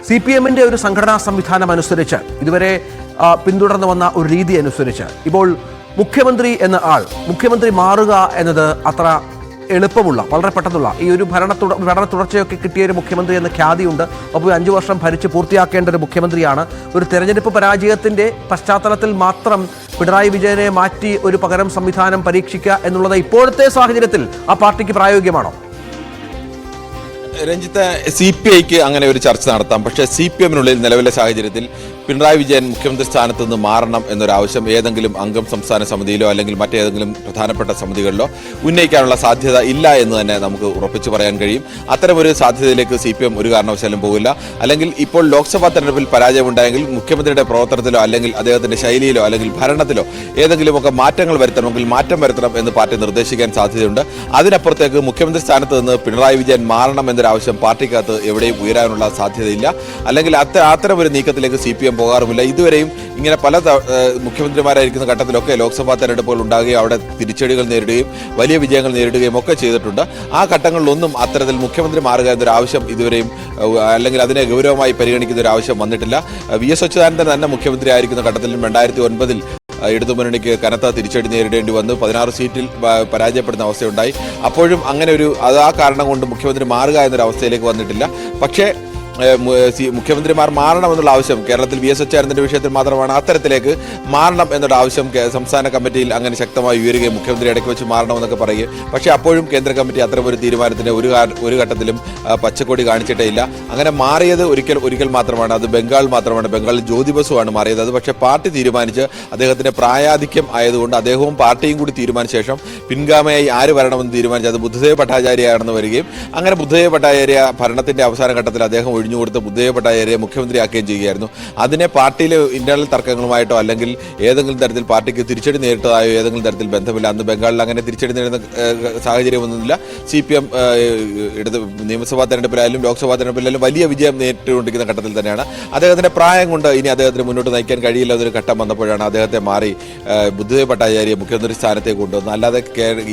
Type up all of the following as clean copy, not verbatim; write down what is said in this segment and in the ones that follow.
C P എമ്മിന്റെ ഒരു സംഘടനാ സംവിധാനം അനുസരിച്ച് ഇതുവരെ പിന്തുടർന്നു വന്ന ഒരു രീതി അനുസരിച്ച് ഇപ്പോൾ മുഖ്യമന്ത്രി മാറുക എന്നത് അത്ര എളുപ്പമുള്ള വളരെ പെട്ടെന്നുള്ള ഈ ഒരു ഭരണ തുടർച്ചയൊക്കെ കിട്ടിയ ഒരു മുഖ്യമന്ത്രി എന്ന ഖ്യാതിയുണ്ട്. അപ്പോൾ 5 വർഷം ഭരിച്ച് പൂർത്തിയാക്കേണ്ട ഒരു മുഖ്യമന്ത്രിയാണ്. ഒരു തെരഞ്ഞെടുപ്പ് പരാജയത്തിന്റെ പശ്ചാത്തലത്തിൽ മാത്രം പിണറായി വിജയനെ മാറ്റി ഒരു പകരം സംവിധാനം പരീക്ഷിക്കുക എന്നുള്ളത് ഇപ്പോഴത്തെ സാഹചര്യത്തിൽ ആ പാർട്ടിക്ക് പ്രായോഗികമാണോ? രഞ്ജിത്ത്, CPIക്ക് അങ്ങനെ ഒരു ചർച്ച നടത്താം. പക്ഷേ CPMനുള്ളിൽ നിലവിലെ സാഹചര്യത്തിൽ പിണറായി വിജയൻ മുഖ്യമന്ത്രി സ്ഥാനത്ത് നിന്ന് മാറണം എന്നൊരാവശ്യം ഏതെങ്കിലും അംഗം സംസ്ഥാന സമിതിയിലോ അല്ലെങ്കിൽ മറ്റേതെങ്കിലും പ്രധാനപ്പെട്ട സമിതികളിലോ ഉന്നയിക്കാനുള്ള സാധ്യത ഇല്ല എന്ന് തന്നെ നമുക്ക് ഉറപ്പിച്ചു പറയാൻ കഴിയും. അത്തരമൊരു സാധ്യതയിലേക്ക് CPM ഒരു കാരണവശാലും പോകില്ല. അല്ലെങ്കിൽ ഇപ്പോൾ ലോക്സഭാ തെരഞ്ഞെടുപ്പിൽ പരാജയമുണ്ടായെങ്കിൽ മുഖ്യമന്ത്രിയുടെ പ്രവർത്തനത്തിലോ അല്ലെങ്കിൽ അദ്ദേഹത്തിന്റെ ശൈലിയിലോ അല്ലെങ്കിൽ ഭരണത്തിലോ ഏതെങ്കിലുമൊക്കെ മാറ്റങ്ങൾ വരുത്തണമെങ്കിൽ മാറ്റം വരുത്തണം എന്ന് പാർട്ടി നിർദ്ദേശിക്കാൻ സാധ്യതയുണ്ട്. അതിനപ്പുറത്തേക്ക് മുഖ്യമന്ത്രി സ്ഥാനത്ത് നിന്ന് പിണറായി വിജയൻ മാറണം എന്നൊരാവശ്യം പാർട്ടിക്കകത്ത് എവിടെയും ഉയരാനുള്ള സാധ്യതയില്ല. അല്ലെങ്കിൽ അത്തരമൊരു നീക്കത്തിലേക്ക് CPM പോകാറുമില്ല. ഇതുവരെയും ഇങ്ങനെ പല മുഖ്യമന്ത്രിമാരായിരിക്കുന്ന ഘട്ടത്തിലൊക്കെ ലോക്സഭാ തെരഞ്ഞെടുപ്പുകൾ ഉണ്ടാകുകയും അവിടെ തിരിച്ചടികൾ നേരിടുകയും വലിയ വിജയങ്ങൾ നേരിടുകയും ഒക്കെ ചെയ്തിട്ടുണ്ട്. ആ ഘട്ടങ്ങളിലൊന്നും അത്തരത്തിൽ മുഖ്യമന്ത്രി മാറുക എന്നൊരു ആവശ്യം ഇതുവരെയും അല്ലെങ്കിൽ അതിനെ ഗൗരവമായി പരിഗണിക്കുന്ന ഒരു ആവശ്യം വന്നിട്ടില്ല. VS അച്യുതാനന്ദൻ തന്നെ മുഖ്യമന്ത്രി ആയിരിക്കുന്ന ഘട്ടത്തിലും 2009 ഇടതുമുന്നണിക്ക് കനത്ത തിരിച്ചടി നേരിടേണ്ടി വന്നു. 16 സീറ്റിൽ പരാജയപ്പെടുന്ന അവസ്ഥയുണ്ടായി. അപ്പോഴും അങ്ങനെ ആ കാരണം കൊണ്ട് മുഖ്യമന്ത്രി മാറുക എന്നൊരു അവസ്ഥയിലേക്ക് വന്നിട്ടില്ല. പക്ഷേ മുഖ്യമന്ത്രിമാർ മാറണമെന്നുള്ള ആവശ്യം കേരളത്തിൽ VS അച്യുതാനന്ദന്റെ വിഷയത്തിൽ മാത്രമാണ് അത്തരത്തിലേക്ക് മാറണം എന്നുള്ള ആവശ്യം സംസ്ഥാന കമ്മിറ്റിയിൽ അങ്ങനെ ശക്തമായി ഉയരുകയും മുഖ്യമന്ത്രി ഇടയ്ക്ക് വെച്ച് മാറണമെന്നൊക്കെ പറയുകയും പക്ഷേ അപ്പോഴും കേന്ദ്ര കമ്മിറ്റി അത്തരമൊരു തീരുമാനത്തിന് ഒരു ഘട്ടത്തിലും പച്ചക്കൊടി കാണിച്ചിട്ടേ ഇല്ല. അങ്ങനെ മാറിയത് ഒരിക്കൽ മാത്രമാണ്. അത് ബംഗാൾ മാത്രമാണ്. ബംഗാളിൽ ജ്യോതി ബസുവാണ് മാറിയത്. അത് പക്ഷേ പാർട്ടി തീരുമാനിച്ച് അദ്ദേഹത്തിന്റെ പ്രായാധിക്യം ആയതുകൊണ്ട് അദ്ദേഹവും പാർട്ടിയും കൂടി തീരുമാനിച്ച ശേഷം പിൻഗാമിയായി ആര് വരണമെന്ന് തീരുമാനിച്ച് അത് ബുദ്ധദേവ് ഭട്ടാചാര്യയാണെന്ന് വരികയും അങ്ങനെ ബുദ്ധദേവ് ഭട്ടാചാര്യ ഭരണത്തിന്റെ അവസാന ഘട്ടത്തിൽ അദ്ദേഹം ഒഴിഞ്ഞുകൊടുത്ത് ബുദ്ധദേവ് ഭട്ടാചാര്യയെ മുഖ്യമന്ത്രിയാക്കുകയും ചെയ്യുകയായിരുന്നു. അതിനെ പാർട്ടിയിലെ ഇന്റേണൽ തർക്കങ്ങളുമായിട്ടോ അല്ലെങ്കിൽ ഏതെങ്കിലും തരത്തിൽ പാർട്ടിക്ക് തിരിച്ചടി നേരിട്ടതായോ ഏതെങ്കിലും തരത്തിൽ ബന്ധമില്ല. അന്ന് ബംഗാളിൽ അങ്ങനെ തിരിച്ചടി നേരിടുന്ന സാഹചര്യമൊന്നുമില്ല. CPM നിയമസഭാ തെരഞ്ഞെടുപ്പിലായാലും ലോക്സഭാ തെരഞ്ഞെടുപ്പിലായാലും വലിയ വിജയം നേരിട്ടുകൊണ്ടിരിക്കുന്ന ഘട്ടത്തിൽ തന്നെയാണ്. അദ്ദേഹത്തിന്റെ പ്രായം കൊണ്ട് ഇനി അദ്ദേഹത്തിന് മുന്നോട്ട് നയിക്കാൻ കഴിയില്ല എന്നൊരു ഘട്ടം വന്നപ്പോഴാണ് അദ്ദേഹത്തെ മാറി ബുദ്ധദേവ് ഭട്ടാചാര്യയെ മുഖ്യമന്ത്രി സ്ഥാനത്തേക്ക് കൊണ്ടുവന്നത്. അല്ലാതെ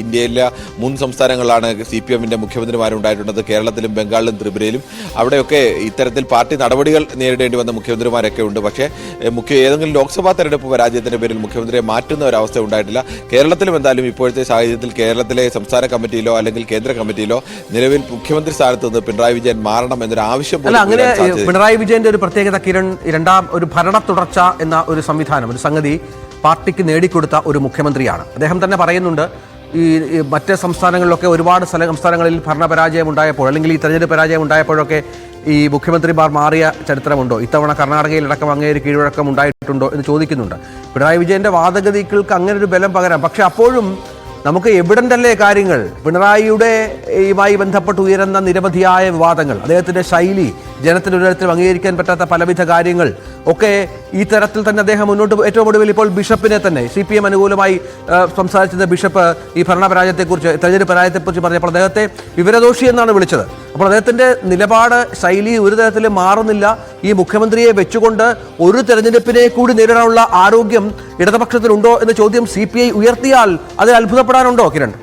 ഇന്ത്യയിലെ 3 സംസ്ഥാനങ്ങളിലാണ് CPMന്റെ മുഖ്യമന്ത്രിമാരുണ്ടായിട്ടുള്ളത്. കേരളത്തിലും ബംഗാളിലും ത്രിപുരയിലും. അവിടെയൊക്കെ ഇത്തരത്തിൽ പാർട്ടി നടപടികൾ നേരിടേണ്ടി വന്ന മുഖ്യമന്ത്രിമാരൊക്കെ ഉണ്ട്. പക്ഷേ ഏതെങ്കിലും ലോക്സഭാ തെരഞ്ഞെടുപ്പ് പരാജയത്തിന്റെ പേരിൽ മുഖ്യമന്ത്രിയെ മാറ്റുന്ന ഒരവസ്ഥ ഉണ്ടായിട്ടില്ല. കേരളത്തിലും എന്തായാലും ഇപ്പോഴത്തെ സാഹചര്യത്തിൽ കേരളത്തിലെ സംസ്ഥാന കമ്മിറ്റിയിലോ അല്ലെങ്കിൽ കേന്ദ്ര കമ്മിറ്റിയിലോ നിലവിൽ മുഖ്യമന്ത്രി സ്ഥാനത്ത് നിന്ന് പിണറായി വിജയൻ മാറണം എന്നൊരു ആവശ്യം. അങ്ങനെ പിണറായി വിജയന്റെ ഒരു പ്രത്യേകത കിരൺ, ഒരു ഭരണ തുടർച്ച എന്ന ഒരു സംവിധാനം, ഒരു സംഗതി പാർട്ടിക്ക് നേടിക്കൊടുത്ത ഒരു മുഖ്യമന്ത്രിയാണ്. അദ്ദേഹം തന്നെ പറയുന്നുണ്ട്, ഈ മറ്റ് സംസ്ഥാനങ്ങളിലൊക്കെ ഒരുപാട് സംസ്ഥാനങ്ങളിൽ ഭരണപരാജയം ഉണ്ടായപ്പോൾ അല്ലെങ്കിൽ ഈ തെരഞ്ഞെടുപ്പ് പരാജയം ഉണ്ടായപ്പോഴൊക്കെ ഈ മുഖ്യമന്ത്രിമാർ മാറിയ ചരിത്രമുണ്ടോ? ഇത്തവണ കർണാടകയിലടക്കം അങ്ങേര് കീഴ്വഴക്കം ഉണ്ടായിട്ടുണ്ടോ എന്ന് ചോദിക്കുന്നുണ്ട്. പിണറായി വിജയന്റെ വാദഗതികൾക്ക് അങ്ങനെ ഒരു ബലം പകരാം. പക്ഷെ അപ്പോഴും നമുക്ക് എവിഡൻ്റല്ലേ കാര്യങ്ങൾ. പിണറായിയുടെയുമായി ബന്ധപ്പെട്ട് ഉയരുന്ന നിരവധിയായ വിവാദങ്ങൾ, അദ്ദേഹത്തിന്റെ ശൈലി, ജനത്തിന് ഒരു തരത്തിൽ അംഗീകരിക്കാൻ പറ്റാത്ത പലവിധ കാര്യങ്ങൾ ഒക്കെ ഈ തരത്തിൽ തന്നെ അദ്ദേഹം ഏറ്റവും ഒടുവിൽ ഇപ്പോൾ ബിഷപ്പിനെ തന്നെ CPM അനുകൂലമായി സംസാരിച്ചത് ബിഷപ്പ് ഈ ഭരണപരാജയത്തെക്കുറിച്ച്, തെരഞ്ഞെടുപ്പ് പരാജയത്തെക്കുറിച്ച് പറഞ്ഞപ്പോൾ അദ്ദേഹത്തെ വിവരദോഷി എന്നാണ് വിളിച്ചത്. അപ്പോൾ അദ്ദേഹത്തിന്റെ നിലപാട്, ശൈലി ഒരു തരത്തിലും മാറുന്നില്ല. ഈ മുഖ്യമന്ത്രിയെ വെച്ചുകൊണ്ട് ഒരു തെരഞ്ഞെടുപ്പിനെ കൂടി നേരിടാനുള്ള ആരോഗ്യം ഇടതുപക്ഷത്തിലുണ്ടോ എന്ന ചോദ്യം CPI ഉയർത്തിയാൽ അതിൽ അത്ഭുതപ്പെടാനുണ്ടോ കിരൺ?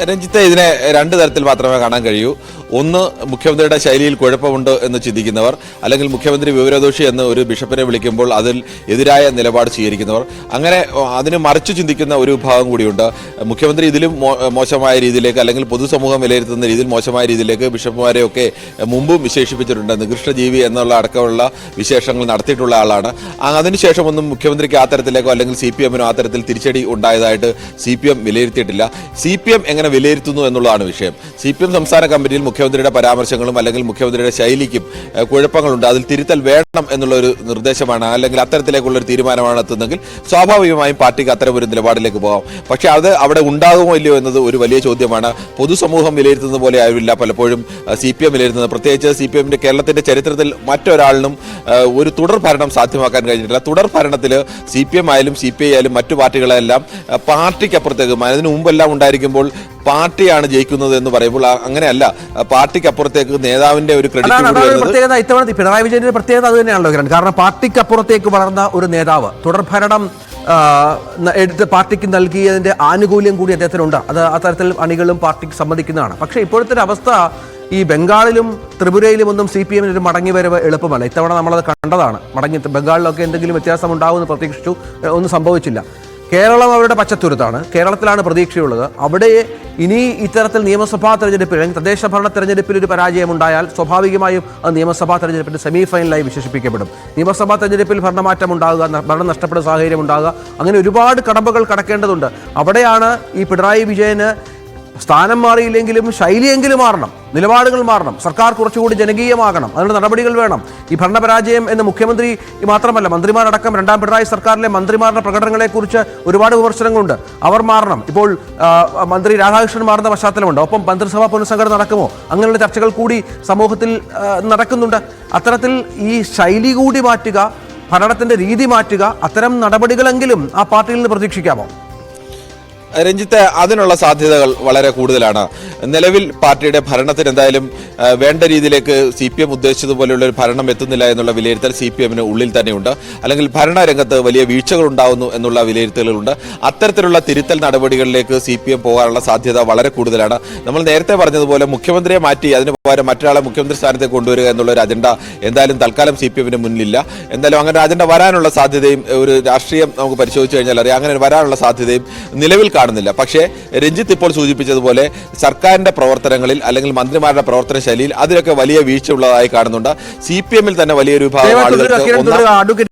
രഞ്ജിത്തെ, ഇതിനെ 2 തരത്തിൽ മാത്രമേ കാണാൻ കഴിയൂ. ഒന്ന്, മുഖ്യമന്ത്രിയുടെ ശൈലിയിൽ കുഴപ്പമുണ്ട് എന്ന് ചിന്തിക്കുന്നവർ, അല്ലെങ്കിൽ മുഖ്യമന്ത്രി വിവരദോഷി എന്ന് ഒരു ബിഷപ്പിനെ വിളിക്കുമ്പോൾ അതിൽ എതിരായ നിലപാട് സ്വീകരിക്കുന്നവർ. അങ്ങനെ അതിന് മറിച്ച് ചിന്തിക്കുന്ന ഒരു വിഭാഗം കൂടിയുണ്ട്. മുഖ്യമന്ത്രി ഇതിലും മോശമായ രീതിയിലേക്ക് അല്ലെങ്കിൽ പൊതുസമൂഹം വിലയിരുത്തുന്ന രീതിയിൽ മോശമായ രീതിയിലേക്ക് ബിഷപ്പുമാരെയൊക്കെ മുമ്പും വിശേഷിപ്പിച്ചിട്ടുണ്ട്. നികൃഷ്ടജീവി എന്നുള്ള അടക്കമുള്ള വിശേഷങ്ങൾ നടത്തിയിട്ടുള്ള ആളാണ്. അതിനുശേഷമൊന്നും മുഖ്യമന്ത്രിക്ക് ആ തരത്തിലേക്കോ അല്ലെങ്കിൽ CPMനോ ആ തരത്തിൽ തിരിച്ചടി ഉണ്ടായതായിട്ട് CPM വിലയിരുത്തിയിട്ടില്ല. CPM എങ്ങനെ വിലയിരുത്തുന്നു എന്നുള്ളതാണ് വിഷയം. CPM സംസ്ഥാന കമ്മിറ്റിയിൽ മുഖ്യമന്ത്രിയുടെ പരാമർശങ്ങളും അല്ലെങ്കിൽ മുഖ്യമന്ത്രിയുടെ ശൈലിക്കും കുഴപ്പങ്ങളുണ്ട്, അതിൽ തിരുത്തൽ വേണം എന്നുള്ള ഒരു നിർദ്ദേശമാണ് അല്ലെങ്കിൽ അത്തരത്തിലേക്കുള്ള ഒരു തീരുമാനമാണ് എത്തുന്നതെങ്കിൽ സ്വാഭാവികമായും പാർട്ടിക്ക് അത്തരം ഒരു നിലപാടിലേക്ക് പോകാം. പക്ഷേ അത് അവിടെ ഉണ്ടാകുമോ ഇല്ലയോ എന്നത് ഒരു വലിയ ചോദ്യമാണ്. പൊതുസമൂഹം വിലയിരുത്തുന്ന പോലെ ആവില്ല പലപ്പോഴും CPM വിലയിരുത്തുന്നത്. പ്രത്യേകിച്ച് CPMന്റെ കേരളത്തിന്റെ ചരിത്രത്തിൽ മറ്റൊരാളിനും ഒരു തുടർ ഭരണം സാധ്യമാക്കാൻ കഴിഞ്ഞിട്ടില്ല. തുടർ ഭരണത്തിൽ CPM ആയാലും CPI ആയാലും മറ്റു പാർട്ടികളെല്ലാം പാർട്ടിക്കപ്പുറത്തേക്ക് അതിനു മുമ്പെല്ലാം ഉണ്ടായിരിക്കുമ്പോൾ പാർട്ടിയാണ് ജയിക്കുന്നത് എന്ന് പറയുമ്പോൾ അങ്ങനെയല്ല. പാർട്ടിക്കപ്പുറത്തേക്ക് നേതാവിന്റെ ഒരു പ്രത്യേകത ഇത്തവണ പിണറായി വിജയന്റെ പ്രത്യേകത അത് തന്നെയാണല്ലോ. കാരണം പാർട്ടിക്കപ്പുറത്തേക്ക് വളർന്ന ഒരു നേതാവ്, തുടർഭരണം എടുത്ത് പാർട്ടിക്ക് നൽകിയതിന്റെ ആനുകൂല്യം കൂടി അദ്ദേഹത്തിനുണ്ട്. അത് അത്തരത്തിൽ അണികളും പാർട്ടിക്ക് സമ്മതിക്കുന്നതാണ്. പക്ഷേ ഇപ്പോഴത്തെ ഒരു അവസ്ഥ, ഈ ബംഗാളിലും ത്രിപുരയിലും ഒന്നും CPM ഒരു മടങ്ങി വരവ് എളുപ്പമല്ല. ഇത്തവണ നമ്മളത് കണ്ടതാണ്. ബംഗാളിലൊക്കെ എന്തെങ്കിലും വ്യത്യാസം ഉണ്ടാവുമെന്ന് പ്രതീക്ഷിച്ചു, ഒന്നും സംഭവിച്ചില്ല. കേരളം അവരുടെ പച്ചത്തുരുത്താണ്. കേരളത്തിലാണ് പ്രതീക്ഷയുള്ളത്. അവിടെ ഇനി ഇത്തരത്തിൽ നിയമസഭാ തെരഞ്ഞെടുപ്പിൽ അല്ലെങ്കിൽ തദ്ദേശ ഭരണ തെരഞ്ഞെടുപ്പിൽ ഒരു പരാജയം ഉണ്ടായാൽ സ്വാഭാവികമായും അത് നിയമസഭാ തെരഞ്ഞെടുപ്പിന്റെ സെമി ഫൈനലായി വിശേഷിപ്പിക്കപ്പെടും. നിയമസഭാ തെരഞ്ഞെടുപ്പിൽ ഭരണമാറ്റം ഉണ്ടാകുക, ഭരണം നഷ്ടപ്പെടുന്ന സാഹചര്യം ഉണ്ടാകുക, അങ്ങനെ ഒരുപാട് കടമ്പകൾ കടക്കേണ്ടതുണ്ട്. അവിടെയാണ് ഈ പിണറായി വിജയന് സ്ഥാനം മാറിയില്ലെങ്കിലും ശൈലിയെങ്കിലും മാറണം, നിലപാടുകൾ മാറണം, സർക്കാർ കുറച്ചുകൂടി ജനകീയമാകണം, അതിനുള്ള നടപടികൾ വേണം. ഈ ഭരണപരാജയം എന്ന് മുഖ്യമന്ത്രി മാത്രമല്ല, മന്ത്രിമാരടക്കം രണ്ടാം പിണറായി സർക്കാരിലെ മന്ത്രിമാരുടെ പ്രകടനങ്ങളെക്കുറിച്ച് ഒരുപാട് വിമർശനങ്ങളുണ്ട്. അവർ മാറണം. ഇപ്പോൾ മന്ത്രി രാധാകൃഷ്ണൻ മാറുന്ന പശ്ചാത്തലമുണ്ട്. ഒപ്പം മന്ത്രിസഭാ പുനഃസംഘടന നടക്കുമോ? അങ്ങനെയുള്ള ചർച്ചകൾ കൂടി സമൂഹത്തിൽ നടക്കുന്നുണ്ട്. അത്തരത്തിൽ ഈ ശൈലി കൂടി മാറ്റുക, ഭരണത്തിന്റെ രീതി മാറ്റുക, അത്തരം നടപടികളെങ്കിലും ആ പാർട്ടിയിൽ നിന്ന് പ്രതീക്ഷിക്കാമോ? രഞ്ജിത്ത്, അതിനുള്ള സാധ്യതകൾ വളരെ കൂടുതലാണ്. നിലവിൽ പാർട്ടിയുടെ ഭരണത്തിന് എന്തായാലും വേണ്ട രീതിയിലേക്ക് CPM ഉദ്ദേശിച്ചതുപോലെയുള്ള ഒരു ഭരണം എത്തുന്നില്ല എന്നുള്ള വിലയിരുത്തൽ CPM-ന് ഉള്ളിൽ തന്നെയുണ്ട്. അല്ലെങ്കിൽ ഭരണരംഗത്ത് വലിയ വീഴ്ചകൾ ഉണ്ടാവുന്നു എന്നുള്ള വിലയിരുത്തലുകളുണ്ട്. അത്തരത്തിലുള്ള തിരുത്തൽ നടപടികളിലേക്ക് CPM പോകാനുള്ള സാധ്യത വളരെ കൂടുതലാണ്. നമ്മൾ നേരത്തെ പറഞ്ഞതുപോലെ മുഖ്യമന്ത്രിയെ മാറ്റി അതിന് പകരം മറ്റൊരാളെ മുഖ്യമന്ത്രി സ്ഥാനത്തേക്ക് കൊണ്ടുവരിക എന്നുള്ള ഒരു അജണ്ട എന്തായാലും തൽക്കാലം CPM-ന് മുന്നിലില്ല. എന്തായാലും അങ്ങനെ ഒരു അജണ്ട വരാനുള്ള സാധ്യതയും ഒരു രാഷ്ട്രീയം നമുക്ക് പരിശോധിച്ചു കഴിഞ്ഞാൽ അറിയാം, അങ്ങനെ വരാനുള്ള സാധ്യതയും നിലവിൽ കാണുന്നില്ല. പക്ഷേ രഞ്ജിത്ത് ഇപ്പോൾ സൂചിപ്പിച്ചതുപോലെ സർക്കാരിന്റെ പ്രവർത്തനങ്ങളിൽ അല്ലെങ്കിൽ മന്ത്രിമാരുടെ പ്രവർത്തന ശൈലിയിൽ അതിലൊക്കെ വലിയ വീഴ്ച ഉള്ളതായി കാണുന്നുണ്ട്. CPM-ൽ തന്നെ വലിയൊരു വിഭാഗം ആളുകൾക്ക്